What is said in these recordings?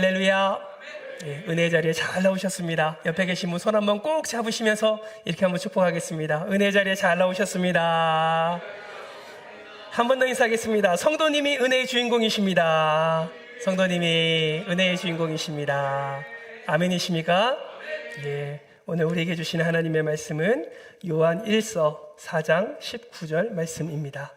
할렐루야. 네, 은혜의 자리에 잘 나오셨습니다. 옆에 계신 분 손 한번 꼭 잡으시면서 이렇게 한번 축복하겠습니다. 은혜의 자리에 잘 나오셨습니다. 한 번 더 인사하겠습니다. 성도님이 은혜의 주인공이십니다. 성도님이 은혜의 주인공이십니다. 아멘이십니까? 예, 오늘 우리에게 주시는 하나님의 말씀은 요한 1서 4장 19절 말씀입니다.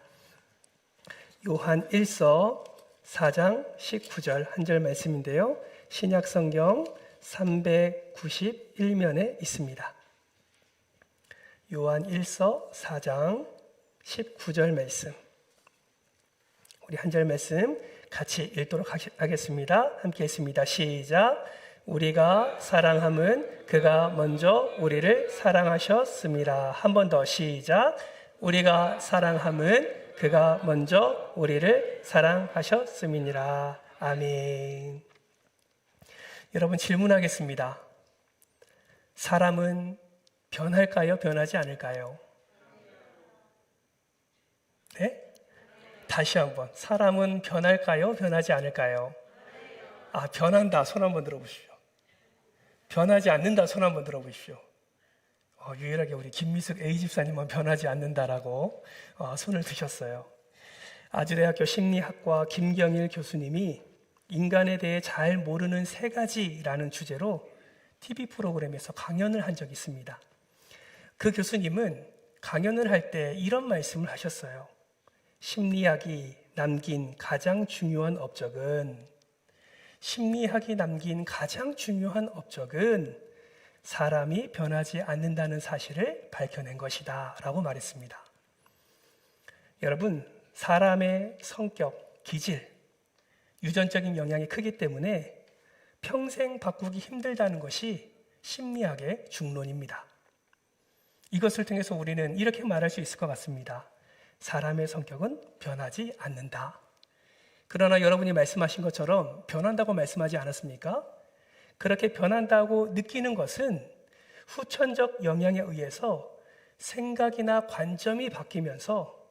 요한 1서 4장 19절 한 절 말씀인데요. 신약성경 391면에 있습니다. 요한 1서 4장 19절 말씀. 우리 한 절 말씀 같이 읽도록 하겠습니다. 함께 했습니다. 시작. 우리가 사랑함은 그가 먼저 우리를 사랑하셨습니다. 한 번 더 시작. 우리가 사랑함은 그가 먼저 우리를 사랑하셨음이니라. 아멘. 여러분 질문하겠습니다. 사람은 변할까요? 변하지 않을까요? 네? 다시 한번. 사람은 변할까요? 변하지 않을까요? 변한다. 손 한번 들어보십시오. 변하지 않는다. 손 한번 들어보십시오. 유일하게 우리 김미숙 A집사님은 변하지 않는다라고 손을 드셨어요. 아주대학교 심리학과 김경일 교수님이 인간에 대해 잘 모르는 세 가지라는 주제로 TV 프로그램에서 강연을 한 적이 있습니다. 그 교수님은 강연을 할 때 이런 말씀을 하셨어요. 심리학이 남긴 가장 중요한 업적은 사람이 변하지 않는다는 사실을 밝혀낸 것이다 라고 말했습니다. 여러분, 사람의 성격, 기질, 유전적인 영향이 크기 때문에 평생 바꾸기 힘들다는 것이 심리학의 중론입니다. 이것을 통해서 우리는 이렇게 말할 수 있을 것 같습니다. 사람의 성격은 변하지 않는다. 그러나 여러분이 말씀하신 것처럼 변한다고 말씀하지 않았습니까? 그렇게 변한다고 느끼는 것은 후천적 영향에 의해서 생각이나 관점이 바뀌면서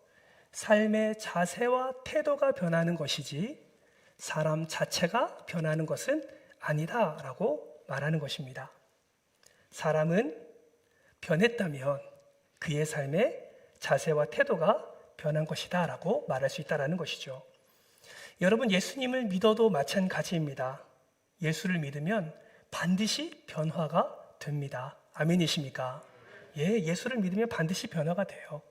삶의 자세와 태도가 변하는 것이지 사람 자체가 변하는 것은 아니다라고 말하는 것입니다. 사람은 변했다면 그의 삶의 자세와 태도가 변한 것이다라고 말할 수 있다는 것이죠. 여러분, 예수님을 믿어도 마찬가지입니다. 예수를 믿으면 반드시 변화가 됩니다. 아멘이십니까? 예, 예수를 믿으면 반드시 변화가 돼요.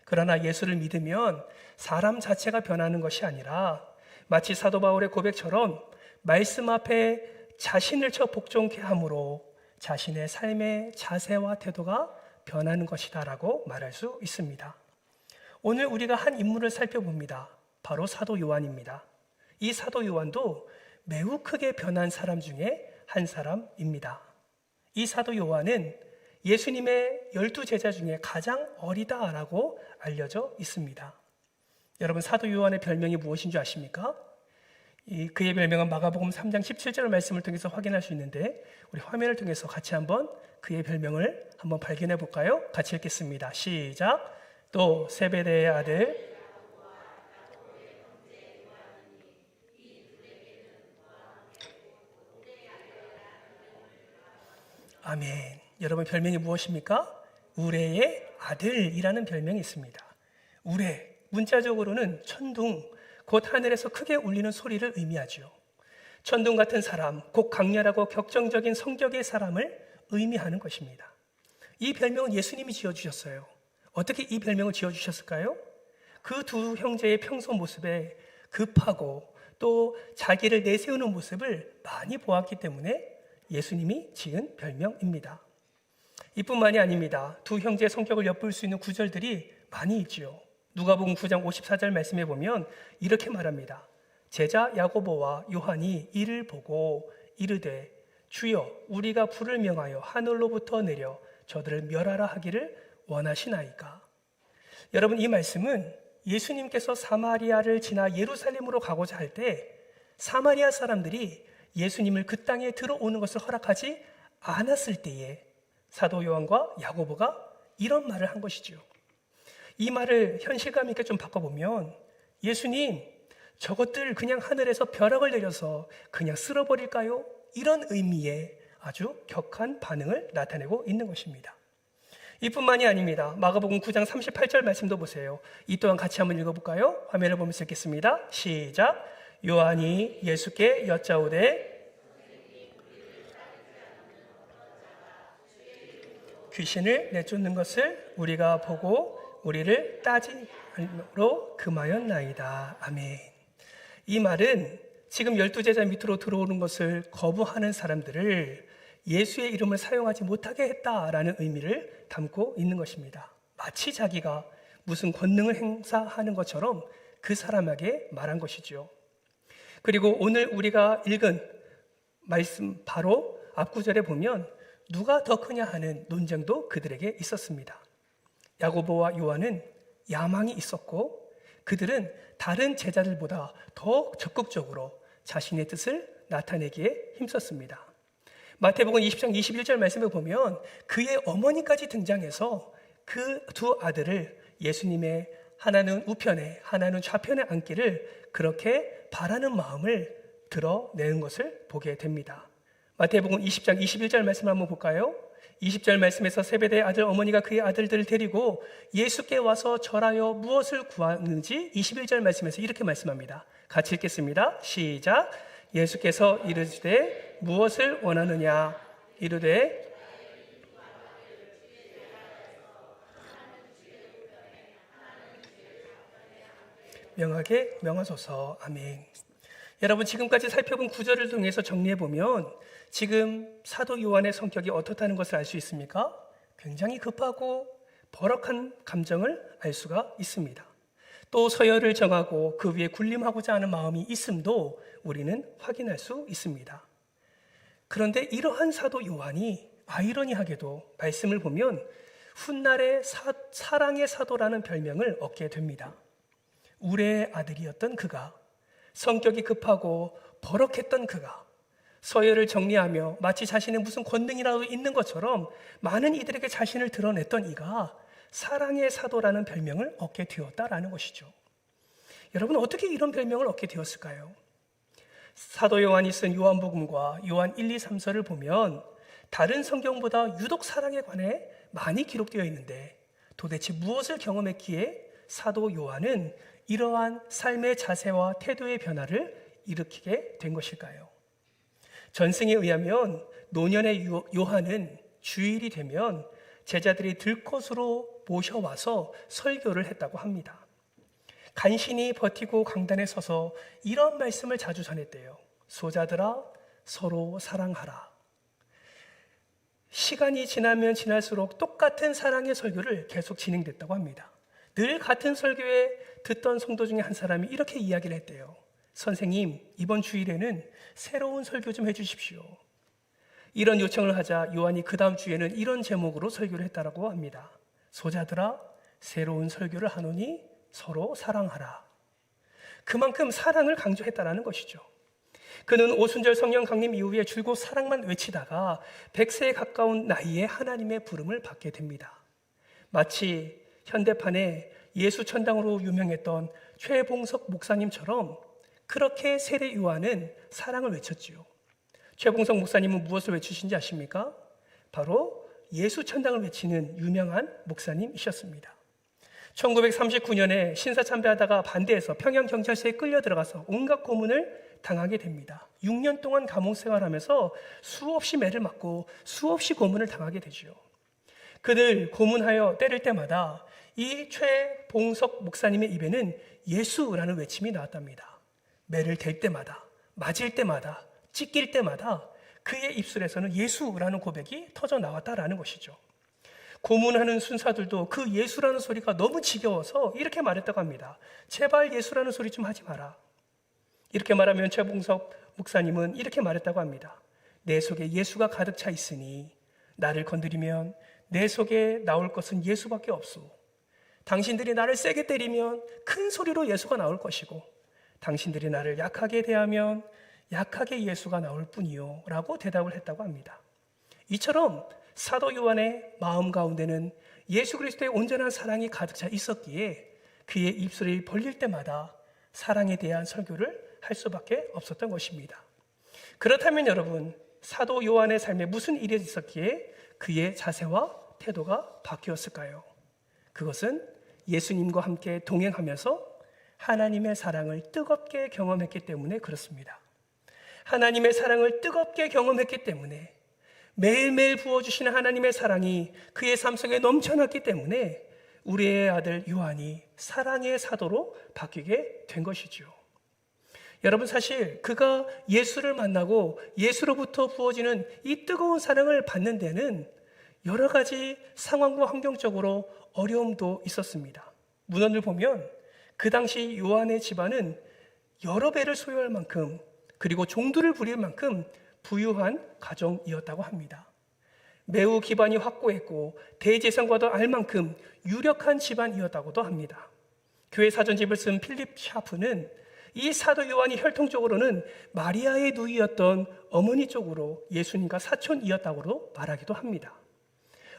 그러나 예수를 믿으면 사람 자체가 변하는 것이 아니라 마치 사도 바울의 고백처럼 말씀 앞에 자신을 쳐 복종케 함으로 자신의 삶의 자세와 태도가 변하는 것이다라고 말할 수 있습니다. 오늘 우리가 한 인물을 살펴봅니다. 바로 사도 요한입니다. 이 사도 요한도 매우 크게 변한 사람 중에 한 사람입니다. 이 사도 요한은 예수님의 12제자 중에 가장 어리다라고 알려져 있습니다. 여러분, 사도 요한의 별명이 무엇인 줄 아십니까? 그의 별명은 마가복음 3장 17절 말씀을 통해서 확인할 수 있는데 우리 화면을 통해서 같이 한번 그의 별명을 한번 발견해 볼까요? 같이 읽겠습니다. 시작. 또 세베대의 아들 아멘. 여러분, 별명이 무엇입니까? 우레의 아들이라는 별명이 있습니다. 우레, 문자적으로는 천둥, 곧 하늘에서 크게 울리는 소리를 의미하죠. 천둥 같은 사람, 곧 강렬하고 격정적인 성격의 사람을 의미하는 것입니다. 이 별명은 예수님이 지어주셨어요. 어떻게 이 별명을 지어주셨을까요? 그 두 형제의 평소 모습에 급하고 또 자기를 내세우는 모습을 많이 보았기 때문에 예수님이 지은 별명입니다. 이뿐만이 아닙니다. 두 형제의 성격을 엿볼 수 있는 구절들이 많이 있지요. 누가복음 9장 54절 말씀에 보면 이렇게 말합니다. 제자 야고보와 요한이 이를 보고 이르되 주여 우리가 불을 명하여 하늘로부터 내려 저들을 멸하라 하기를 원하시나이까. 여러분, 이 말씀은 예수님께서 사마리아를 지나 예루살렘으로 가고자 할 때 사마리아 사람들이 예수님을 그 땅에 들어오는 것을 허락하지 않았을 때에 사도 요한과 야고보가 이런 말을 한 것이죠. 이 말을 현실감 있게 좀 바꿔보면 예수님, 저것들 그냥 하늘에서 벼락을 내려서 그냥 쓸어버릴까요? 이런 의미의 아주 격한 반응을 나타내고 있는 것입니다. 이뿐만이 아닙니다. 마가복음 9장 38절 말씀도 보세요. 이 또한 같이 한번 읽어볼까요? 화면을 보면서 읽겠습니다. 시작. 요한이 예수께 여짜오되 귀신을 내쫓는 것을 우리가 보고 우리를 따지므로 금하였나이다. 아멘. 이 말은 지금 12제자 밑으로 들어오는 것을 거부하는 사람들을 예수의 이름을 사용하지 못하게 했다라는 의미를 담고 있는 것입니다. 마치 자기가 무슨 권능을 행사하는 것처럼 그 사람에게 말한 것이죠. 그리고 오늘 우리가 읽은 말씀 바로 앞구절에 보면 누가 더 크냐 하는 논쟁도 그들에게 있었습니다. 야고보와 요한은 야망이 있었고 그들은 다른 제자들보다 더 적극적으로 자신의 뜻을 나타내기에 힘썼습니다. 마태복음 20장 21절 말씀을 보면 그의 어머니까지 등장해서 그 두 아들을 예수님의 하나는 우편에 하나는 좌편에 앉기를 그렇게 바라는 마음을 드러내는 것을 보게 됩니다. 마태복음 20장 21절 말씀 한번 볼까요? 20절 말씀에서 세베대의 아들 어머니가 그의 아들들을 데리고 예수께 와서 절하여 무엇을 구하는지 21절 말씀에서 이렇게 말씀합니다. 같이 읽겠습니다. 시작. 예수께서 이르시되 무엇을 원하느냐 이르되 명하게 명하소서. 아멘. 여러분 지금까지 살펴본 구절을 통해서 정리해보면 지금 사도 요한의 성격이 어떻다는 것을 알 수 있습니까? 굉장히 급하고 버럭한 감정을 알 수가 있습니다. 또 서열을 정하고 그 위에 군림하고자 하는 마음이 있음도 우리는 확인할 수 있습니다. 그런데 이러한 사도 요한이 아이러니하게도 말씀을 보면 훗날에 사랑의 사도라는 별명을 얻게 됩니다. 우레의 아들이었던 그가, 성격이 급하고 버럭했던 그가 서열을 정리하며 마치 자신의 무슨 권능이라도 있는 것처럼 많은 이들에게 자신을 드러냈던 이가 사랑의 사도라는 별명을 얻게 되었다라는 것이죠. 여러분 어떻게 이런 별명을 얻게 되었을까요? 사도 요한이 쓴 요한복음과 요한 1, 2, 3서를 보면 다른 성경보다 유독 사랑에 관해 많이 기록되어 있는데 도대체 무엇을 경험했기에 사도 요한은 이러한 삶의 자세와 태도의 변화를 일으키게 된 것일까요? 전승에 의하면 노년의 요한은 주일이 되면 제자들이 들것으로 모셔와서 설교를 했다고 합니다. 간신히 버티고 강단에 서서 이런 말씀을 자주 전했대요. 소자들아 서로 사랑하라. 시간이 지나면 지날수록 똑같은 사랑의 설교를 계속 진행됐다고 합니다. 늘 같은 설교에 듣던 성도 중에 한 사람이 이렇게 이야기를 했대요. 선생님, 이번 주일에는 새로운 설교 좀 해주십시오. 이런 요청을 하자 요한이 그 다음 주에는 이런 제목으로 설교를 했다고 합니다. 소자들아, 새로운 설교를 하노니 서로 사랑하라. 그만큼 사랑을 강조했다라는 것이죠. 그는 오순절 성령 강림 이후에 줄곧 사랑만 외치다가 100세에 가까운 나이에 하나님의 부름을 받게 됩니다. 마치 현대판에 예수 천당으로 유명했던 최봉석 목사님처럼 그렇게 세례 요한은 사랑을 외쳤지요. 최봉석 목사님은 무엇을 외치신지 아십니까? 바로 예수 천당을 외치는 유명한 목사님이셨습니다. 1939년에 신사참배하다가 반대해서 평양경찰서에 끌려 들어가서 온갖 고문을 당하게 됩니다. 6년 동안 감옥 생활하면서 수없이 매를 맞고 수없이 고문을 당하게 되죠. 그들 고문하여 때릴 때마다 이 최봉석 목사님의 입에는 예수라는 외침이 나왔답니다. 매를 댈 때마다, 맞을 때마다, 찢길 때마다 그의 입술에서는 예수라는 고백이 터져 나왔다라는 것이죠. 고문하는 순사들도 그 예수라는 소리가 너무 지겨워서 이렇게 말했다고 합니다. 제발 예수라는 소리 좀 하지 마라. 이렇게 말하면 최봉석 목사님은 이렇게 말했다고 합니다. 내 속에 예수가 가득 차 있으니 나를 건드리면 내 속에 나올 것은 예수밖에 없소. 당신들이 나를 세게 때리면 큰 소리로 예수가 나올 것이고 당신들이 나를 약하게 대하면 약하게 예수가 나올 뿐이요 라고 대답을 했다고 합니다. 이처럼 사도 요한의 마음 가운데는 예수 그리스도의 온전한 사랑이 가득 차 있었기에 그의 입술이 벌릴 때마다 사랑에 대한 설교를 할 수밖에 없었던 것입니다. 그렇다면 여러분, 사도 요한의 삶에 무슨 일이 있었기에 그의 자세와 태도가 바뀌었을까요? 그것은 예수님과 함께 동행하면서 하나님의 사랑을 뜨겁게 경험했기 때문에 그렇습니다. 하나님의 사랑을 뜨겁게 경험했기 때문에, 매일매일 부어주시는 하나님의 사랑이 그의 삶 속에 넘쳐났기 때문에 우리의 아들 요한이 사랑의 사도로 바뀌게 된 것이죠. 여러분, 사실 그가 예수를 만나고 예수로부터 부어지는 이 뜨거운 사랑을 받는 데는 여러 가지 상황과 환경적으로 어려움도 있었습니다. 문헌을 보면 그 당시 요한의 집안은 여러 배를 소유할 만큼, 그리고 종들을 부릴 만큼 부유한 가정이었다고 합니다. 매우 기반이 확고했고 대제사장과도 알 만큼 유력한 집안이었다고도 합니다. 교회 사전집을 쓴 필립 샤프는 이 사도 요한이 혈통적으로는 마리아의 누이였던 어머니 쪽으로 예수님과 사촌이었다고 말하기도 합니다.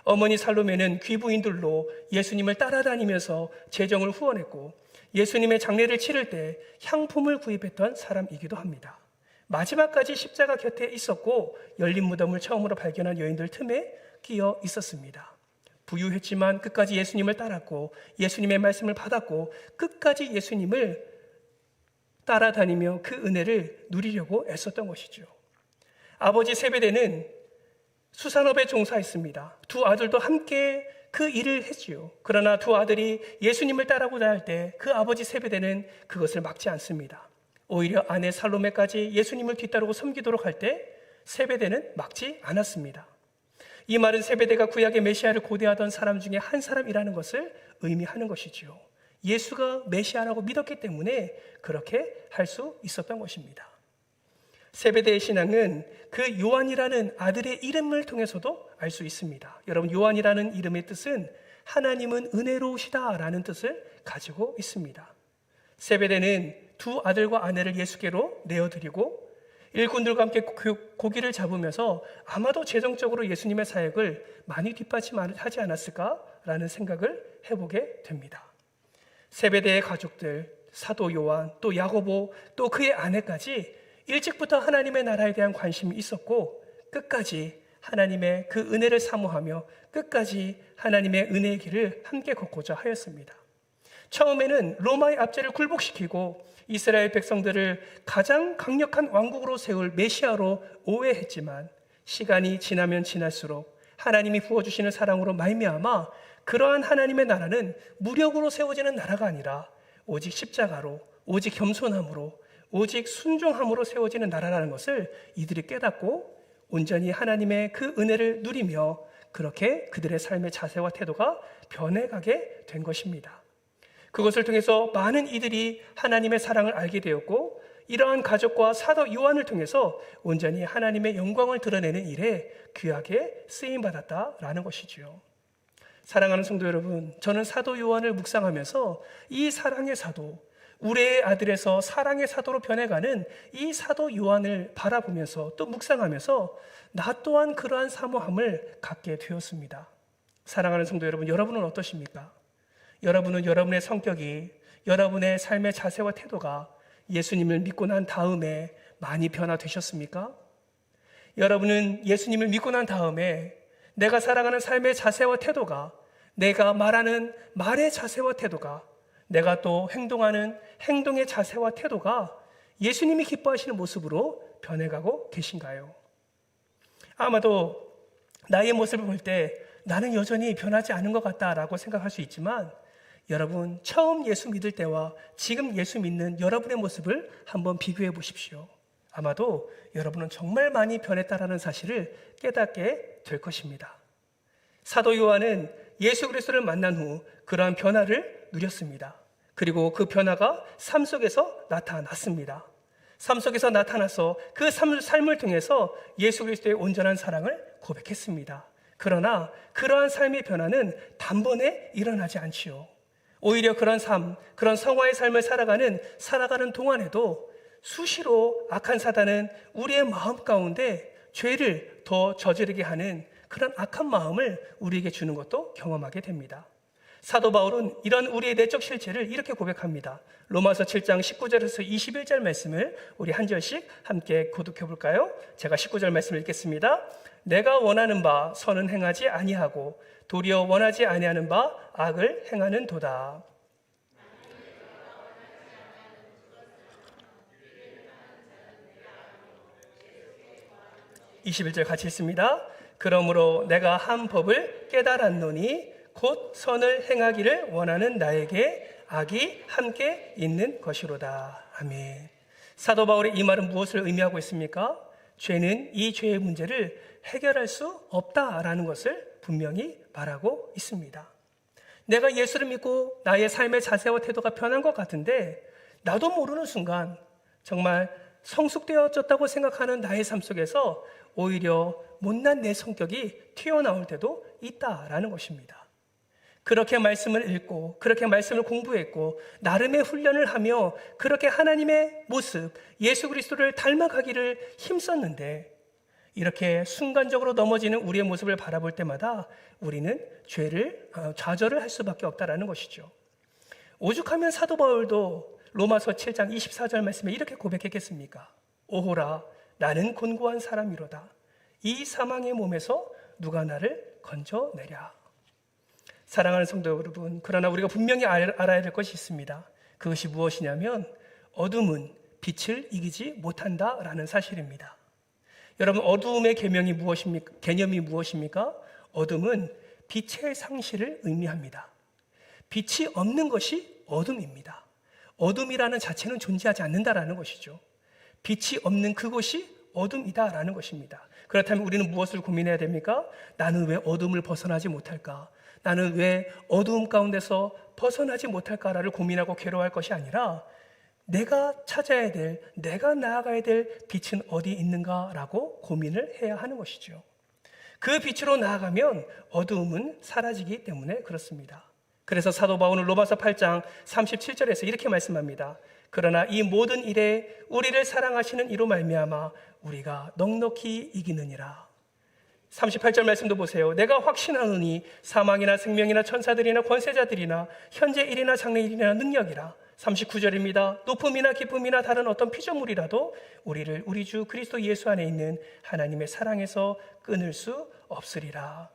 어머니 살로메는 귀부인들로 예수님을 따라다니면서 재정을 후원했고 예수님의 장례를 치를 때 향품을 구입했던 사람이기도 합니다. 마지막까지 십자가 곁에 있었고 열린 무덤을 처음으로 발견한 여인들 틈에 끼어 있었습니다. 부유했지만 끝까지 예수님을 따랐고 예수님의 말씀을 받았고 끝까지 예수님을 따라다니며 그 은혜를 누리려고 애썼던 것이죠. 아버지 세베대는 수산업에 종사했습니다. 두 아들도 함께 그 일을 했지요. 그러나 두 아들이 예수님을 따라오자 할 때 그 아버지 세베대는 그것을 막지 않습니다. 오히려 아내 살로메까지 예수님을 뒤따르고 섬기도록 할 때 세베대는 막지 않았습니다. 이 말은 세베대가 구약의 메시아를 고대하던 사람 중에 한 사람이라는 것을 의미하는 것이지요. 예수가 메시아라고 믿었기 때문에 그렇게 할 수 있었던 것입니다. 세베대의 신앙은 그 요한이라는 아들의 이름을 통해서도 알 수 있습니다. 여러분, 요한이라는 이름의 뜻은 하나님은 은혜로우시다라는 뜻을 가지고 있습니다. 세베대는 두 아들과 아내를 예수께로 내어드리고 일꾼들과 함께 고기를 잡으면서 아마도 재정적으로 예수님의 사역을 많이 뒷받침하지 않았을까라는 생각을 해보게 됩니다. 세베대의 가족들, 사도 요한, 또 야고보, 또 그의 아내까지 일찍부터 하나님의 나라에 대한 관심이 있었고 끝까지 하나님의 그 은혜를 사모하며 끝까지 하나님의 은혜의 길을 함께 걷고자 하였습니다. 처음에는 로마의 압제를 굴복시키고 이스라엘 백성들을 가장 강력한 왕국으로 세울 메시아로 오해했지만 시간이 지나면 지날수록 하나님이 부어주시는 사랑으로 말미암아 그러한 하나님의 나라는 무력으로 세워지는 나라가 아니라 오직 십자가로, 오직 겸손함으로, 오직 순종함으로 세워지는 나라라는 것을 이들이 깨닫고 온전히 하나님의 그 은혜를 누리며 그렇게 그들의 삶의 자세와 태도가 변해가게 된 것입니다. 그것을 통해서 많은 이들이 하나님의 사랑을 알게 되었고 이러한 가족과 사도 요한을 통해서 온전히 하나님의 영광을 드러내는 일에 귀하게 쓰임받았다라는 것이지요. 사랑하는 성도 여러분, 저는 사도 요한을 묵상하면서 이 사랑의 사도, 우리의 아들에서 사랑의 사도로 변해가는 이 사도 요한을 바라보면서 또 묵상하면서 나 또한 그러한 사모함을 갖게 되었습니다. 사랑하는 성도 여러분, 여러분은 어떠십니까? 여러분은 여러분의 성격이, 여러분의 삶의 자세와 태도가 예수님을 믿고 난 다음에 많이 변화되셨습니까? 여러분은 예수님을 믿고 난 다음에 내가 살아가는 삶의 자세와 태도가, 내가 말하는 말의 자세와 태도가, 내가 또 행동하는 행동의 자세와 태도가 예수님이 기뻐하시는 모습으로 변해가고 계신가요? 아마도 나의 모습을 볼 때 나는 여전히 변하지 않은 것 같다라고 생각할 수 있지만 여러분, 처음 예수 믿을 때와 지금 예수 믿는 여러분의 모습을 한번 비교해 보십시오. 아마도 여러분은 정말 많이 변했다라는 사실을 깨닫게 될 것입니다. 사도 요한은 예수 그리스도를 만난 후 그러한 변화를 누렸습니다. 그리고 그 변화가 삶 속에서 나타났습니다. 삶 속에서 나타나서 그 삶을 통해서 예수 그리스도의 온전한 사랑을 고백했습니다. 그러나 그러한 삶의 변화는 단번에 일어나지 않지요. 오히려 그런 삶, 그런 성화의 삶을 살아가는 동안에도 수시로 악한 사단은 우리의 마음 가운데 죄를 더 저지르게 하는 그런 악한 마음을 우리에게 주는 것도 경험하게 됩니다. 사도 바울은 이런 우리의 내적 실체를 이렇게 고백합니다. 로마서 7장 19절에서 21절 말씀을 우리 한 절씩 함께 교독해 볼까요? 제가 19절 말씀을 읽겠습니다. 내가 원하는 바 선은 행하지 아니하고 도리어 원하지 아니하는 바 악을 행하는 도다. 21절 같이 읽습니다. 그러므로 내가 한 법을 깨달았노니 곧 선을 행하기를 원하는 나에게 악이 함께 있는 것이로다. 아멘. 사도 바울의 이 말은 무엇을 의미하고 있습니까? 죄는 이 죄의 문제를 해결할 수 없다라는 것을 분명히 말하고 있습니다. 내가 예수를 믿고 나의 삶의 자세와 태도가 변한 것 같은데 나도 모르는 순간 정말 성숙되어졌다고 생각하는 나의 삶 속에서 오히려 못난 내 성격이 튀어나올 때도 있다라는 것입니다. 그렇게 말씀을 읽고 그렇게 말씀을 공부했고 나름의 훈련을 하며 그렇게 하나님의 모습, 예수 그리스도를 닮아가기를 힘썼는데 이렇게 순간적으로 넘어지는 우리의 모습을 바라볼 때마다 우리는 좌절을 할 수밖에 없다라는 것이죠. 오죽하면 사도 바울도 로마서 7장 24절 말씀에 이렇게 고백했겠습니까? 오호라 나는 곤고한 사람이로다. 이 사망의 몸에서 누가 나를 건져내랴. 사랑하는 성도 여러분, 그러나 우리가 분명히 알아야 될 것이 있습니다. 그것이 무엇이냐면 어둠은 빛을 이기지 못한다라는 사실입니다. 여러분, 어두움의 개념이 무엇입니까? 어둠은 빛의 상실을 의미합니다. 빛이 없는 것이 어둠입니다. 어둠이라는 자체는 존재하지 않는다라는 것이죠. 빛이 없는 그곳이 어둠이다라는 것입니다. 그렇다면 우리는 무엇을 고민해야 됩니까? 나는 왜 어둠을 벗어나지 못할까? 나는 왜 어두움 가운데서 벗어나지 못할까를 고민하고 괴로워할 것이 아니라 내가 찾아야 될, 내가 나아가야 될 빛은 어디 있는가라고 고민을 해야 하는 것이죠. 그 빛으로 나아가면 어두움은 사라지기 때문에 그렇습니다. 그래서 사도 바울은 로마서 8장 37절에서 이렇게 말씀합니다. 그러나 이 모든 일에 우리를 사랑하시는 이로 말미암아 우리가 넉넉히 이기느니라. 38절 말씀도 보세요. 내가 확신하노니 사망이나 생명이나 천사들이나 권세자들이나 현재 일이나 장래 일이나 능력이라. 39절입니다. 높음이나 기쁨이나 다른 어떤 피조물이라도 우리를 우리 주 그리스도 예수 안에 있는 하나님의 사랑에서 끊을 수 없으리라.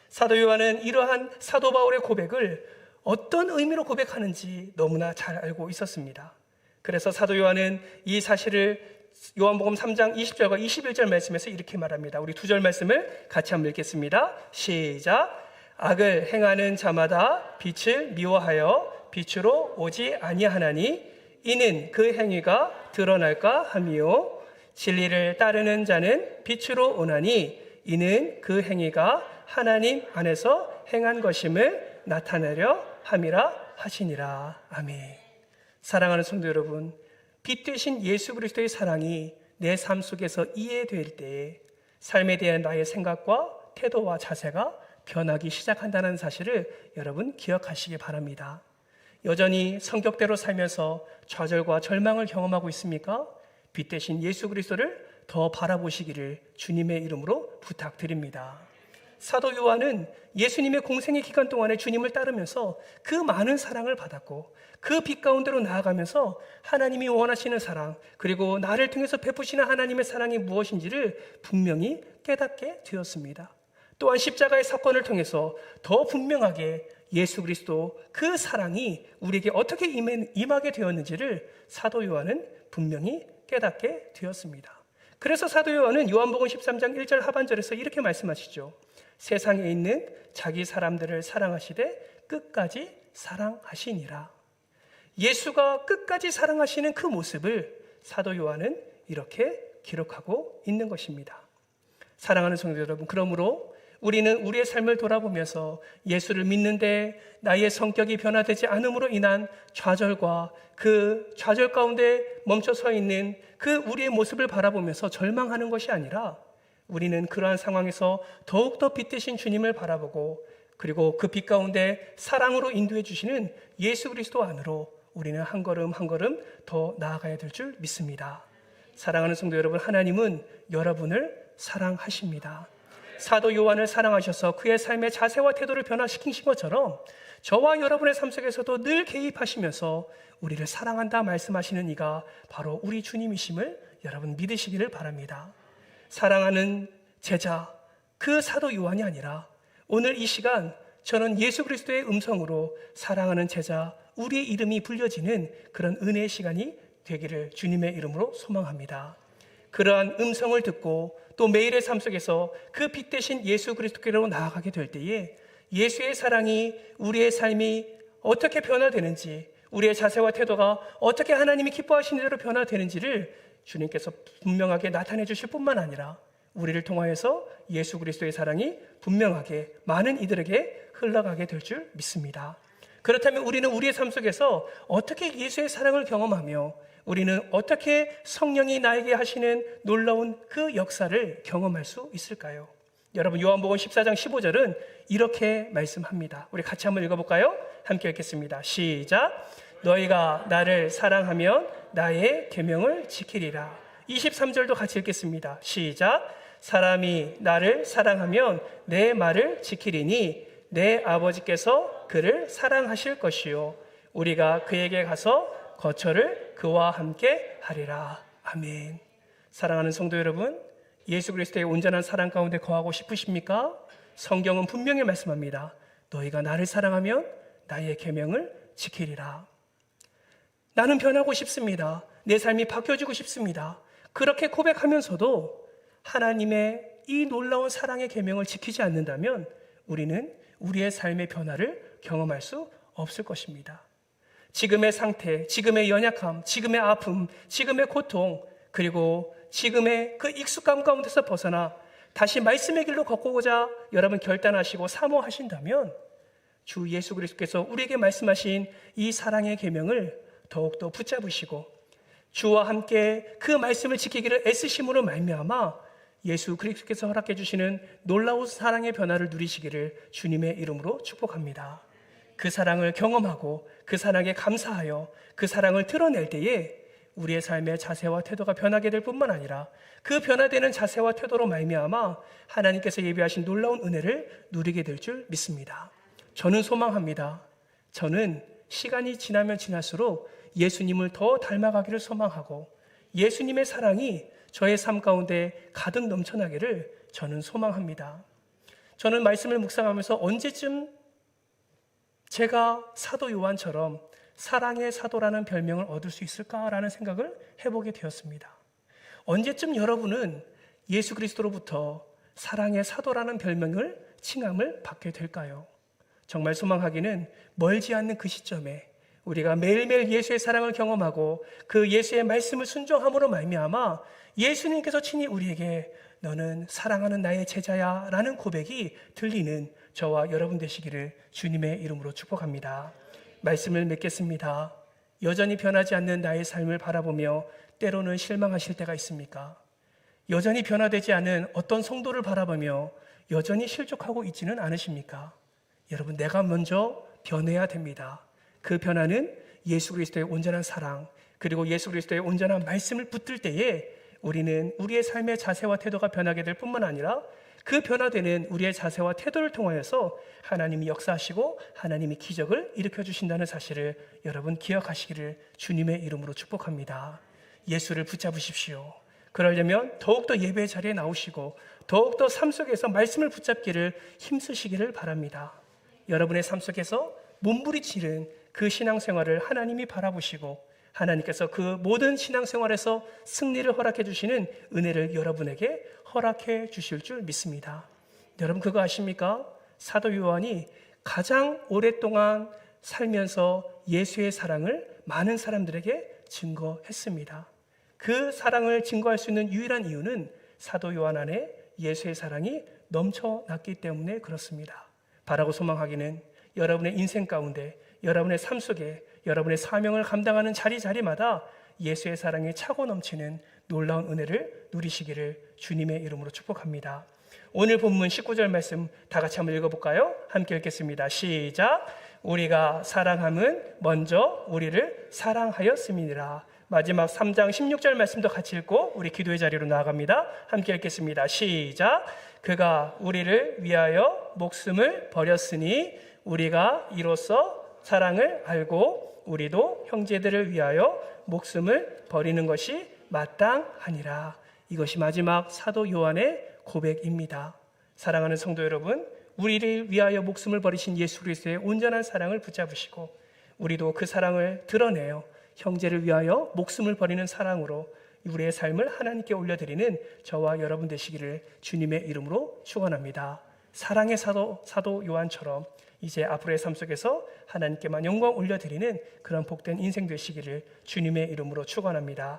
사도 요한은 이러한 사도 바울의 고백을 어떤 의미로 고백하는지 너무나 잘 알고 있었습니다. 그래서 사도 요한은 이 사실을 요한복음 3장 20절과 21절 말씀에서 이렇게 말합니다. 우리 두 절 말씀을 같이 한번 읽겠습니다. 시작. 악을 행하는 자마다 빛을 미워하여 빛으로 오지 아니하나니 이는 그 행위가 드러날까 함이요 진리를 따르는 자는 빛으로 오나니 이는 그 행위가 하나님 안에서 행한 것임을 나타내려 함이라 하시니라. 아멘. 사랑하는 성도 여러분, 빛 되신 예수 그리스도의 사랑이 내 삶 속에서 이해될 때에 삶에 대한 나의 생각과 태도와 자세가 변하기 시작한다는 사실을 여러분 기억하시기 바랍니다. 여전히 성격대로 살면서 좌절과 절망을 경험하고 있습니까? 빛 되신 예수 그리스도를 더 바라보시기를 주님의 이름으로 부탁드립니다. 사도 요한은 예수님의 공생의 기간 동안에 주님을 따르면서 그 많은 사랑을 받았고 그 빛 가운데로 나아가면서 하나님이 원하시는 사랑 그리고 나를 통해서 베푸시는 하나님의 사랑이 무엇인지를 분명히 깨닫게 되었습니다. 또한 십자가의 사건을 통해서 더 분명하게 예수 그리스도 그 사랑이 우리에게 어떻게 임하게 되었는지를 사도 요한은 분명히 깨닫게 되었습니다. 그래서 사도 요한은 요한복음 13장 1절 하반절에서 이렇게 말씀하시죠. 세상에 있는 자기 사람들을 사랑하시되 끝까지 사랑하시니라. 예수가 끝까지 사랑하시는 그 모습을 사도 요한은 이렇게 기록하고 있는 것입니다. 사랑하는 성도 여러분, 그러므로 우리는 우리의 삶을 돌아보면서 예수를 믿는데 나의 성격이 변화되지 않음으로 인한 좌절과 그 좌절 가운데 멈춰 서 있는 그 우리의 모습을 바라보면서 절망하는 것이 아니라 우리는 그러한 상황에서 더욱더 빛 되신 주님을 바라보고 그리고 그 빛 가운데 사랑으로 인도해 주시는 예수 그리스도 안으로 우리는 한 걸음 한 걸음 더 나아가야 될 줄 믿습니다. 사랑하는 성도 여러분, 하나님은 여러분을 사랑하십니다. 사도 요한을 사랑하셔서 그의 삶의 자세와 태도를 변화시키신 것처럼 저와 여러분의 삶 속에서도 늘 개입하시면서 우리를 사랑한다 말씀하시는 이가 바로 우리 주님이심을 여러분 믿으시기를 바랍니다. 사랑하는 제자, 그 사도 요한이 아니라 오늘 이 시간 저는 예수 그리스도의 음성으로 사랑하는 제자, 우리의 이름이 불려지는 그런 은혜의 시간이 되기를 주님의 이름으로 소망합니다. 그러한 음성을 듣고 또 매일의 삶 속에서 그 빛 대신 예수 그리스도께로 나아가게 될 때에 예수의 사랑이 우리의 삶이 어떻게 변화되는지, 우리의 자세와 태도가 어떻게 하나님이 기뻐하시는 대로 변화되는지를 주님께서 분명하게 나타내 주실 뿐만 아니라 우리를 통하여서 예수 그리스도의 사랑이 분명하게 많은 이들에게 흘러가게 될 줄 믿습니다. 그렇다면 우리는 우리의 삶 속에서 어떻게 예수의 사랑을 경험하며 우리는 어떻게 성령이 나에게 하시는 놀라운 그 역사를 경험할 수 있을까요? 여러분, 요한복음 14장 15절은 이렇게 말씀합니다. 우리 같이 한번 읽어볼까요? 함께 읽겠습니다. 시작. 너희가 나를 사랑하면 나의 계명을 지키리라. 23절도 같이 읽겠습니다. 시작. 사람이 나를 사랑하면 내 말을 지키리니 내 아버지께서 그를 사랑하실 것이요 우리가 그에게 가서 거처를 그와 함께 하리라. 아멘. 사랑하는 성도 여러분, 예수 그리스도의 온전한 사랑 가운데 거하고 싶으십니까? 성경은 분명히 말씀합니다. 너희가 나를 사랑하면 나의 계명을 지키리라. 나는 변하고 싶습니다. 내 삶이 바뀌어지고 싶습니다. 그렇게 고백하면서도 하나님의 이 놀라운 사랑의 계명을 지키지 않는다면 우리는 우리의 삶의 변화를 경험할 수 없을 것입니다. 지금의 상태, 지금의 연약함, 지금의 아픔, 지금의 고통, 그리고 지금의 그 익숙감 가운데서 벗어나 다시 말씀의 길로 걷고자 여러분 결단하시고 사모하신다면 주 예수 그리스도께서 우리에게 말씀하신 이 사랑의 계명을 더욱더 붙잡으시고 주와 함께 그 말씀을 지키기를 애쓰심으로 말미암아 예수 그리스도께서 허락해 주시는 놀라운 사랑의 변화를 누리시기를 주님의 이름으로 축복합니다. 그 사랑을 경험하고 그 사랑에 감사하여 그 사랑을 드러낼 때에 우리의 삶의 자세와 태도가 변하게 될 뿐만 아니라 그 변화되는 자세와 태도로 말미암아 하나님께서 예비하신 놀라운 은혜를 누리게 될 줄 믿습니다. 저는 소망합니다. 저는 시간이 지나면 지날수록 예수님을 더 닮아가기를 소망하고 예수님의 사랑이 저의 삶 가운데 가득 넘쳐나기를 저는 소망합니다. 저는 말씀을 묵상하면서 언제쯤 제가 사도 요한처럼 사랑의 사도라는 별명을 얻을 수 있을까라는 생각을 해보게 되었습니다. 언제쯤 여러분은 예수 그리스도로부터 사랑의 사도라는 별명을 칭함을 받게 될까요? 정말 소망하기는 멀지 않는 그 시점에 우리가 매일매일 예수의 사랑을 경험하고 그 예수의 말씀을 순종함으로 말미암아 예수님께서 친히 우리에게 너는 사랑하는 나의 제자야 라는 고백이 들리는 저와 여러분 되시기를 주님의 이름으로 축복합니다. 말씀을 맺겠습니다. 여전히 변하지 않는 나의 삶을 바라보며 때로는 실망하실 때가 있습니까? 여전히 변화되지 않은 어떤 성도를 바라보며 여전히 실족하고 있지는 않으십니까? 여러분, 내가 먼저 변해야 됩니다. 그 변화는 예수 그리스도의 온전한 사랑, 그리고 예수 그리스도의 온전한 말씀을 붙들 때에 우리는 우리의 삶의 자세와 태도가 변하게 될 뿐만 아니라 그 변화되는 우리의 자세와 태도를 통하여서 하나님이 역사하시고 하나님이 기적을 일으켜 주신다는 사실을 여러분 기억하시기를 주님의 이름으로 축복합니다. 예수를 붙잡으십시오. 그러려면 더욱더 예배의 자리에 나오시고 더욱더 삶 속에서 말씀을 붙잡기를 힘쓰시기를 바랍니다. 여러분의 삶 속에서 몸부림치는 그 신앙생활을 하나님이 바라보시고 하나님께서 그 모든 신앙생활에서 승리를 허락해 주시는 은혜를 여러분에게 허락해 주실 줄 믿습니다. 여러분, 그거 아십니까? 사도 요한이 가장 오랫동안 살면서 예수의 사랑을 많은 사람들에게 증거했습니다. 그 사랑을 증거할 수 있는 유일한 이유는 사도 요한 안에 예수의 사랑이 넘쳐났기 때문에 그렇습니다. 바라고 소망하기는 여러분의 인생 가운데, 여러분의 삶 속에, 여러분의 사명을 감당하는 자리자리마다 예수의 사랑이 차고 넘치는 놀라운 은혜를 누리시기를 주님의 이름으로 축복합니다. 오늘 본문 19절 말씀 다 같이 한번 읽어볼까요? 함께 읽겠습니다. 시작. 우리가 사랑함은 먼저 우리를 사랑하였음이니라. 마지막 3장 16절 말씀도 같이 읽고 우리 기도의 자리로 나아갑니다. 함께 읽겠습니다. 시작. 그가 우리를 위하여 목숨을 버렸으니 우리가 이로써 사랑을 알고 우리도 형제들을 위하여 목숨을 버리는 것이 마땅하니라. 이것이 마지막 사도 요한의 고백입니다. 사랑하는 성도 여러분, 우리를 위하여 목숨을 버리신 예수 그리스도의 온전한 사랑을 붙잡으시고 우리도 그 사랑을 드러내어 형제를 위하여 목숨을 버리는 사랑으로 우리의 삶을 하나님께 올려드리는 저와 여러분 되시기를 주님의 이름으로 축원합니다. 사랑의 사도 요한처럼 이제 앞으로의 삶 속에서 하나님께만 영광 올려드리는 그런 복된 인생 되시기를 주님의 이름으로 축원합니다.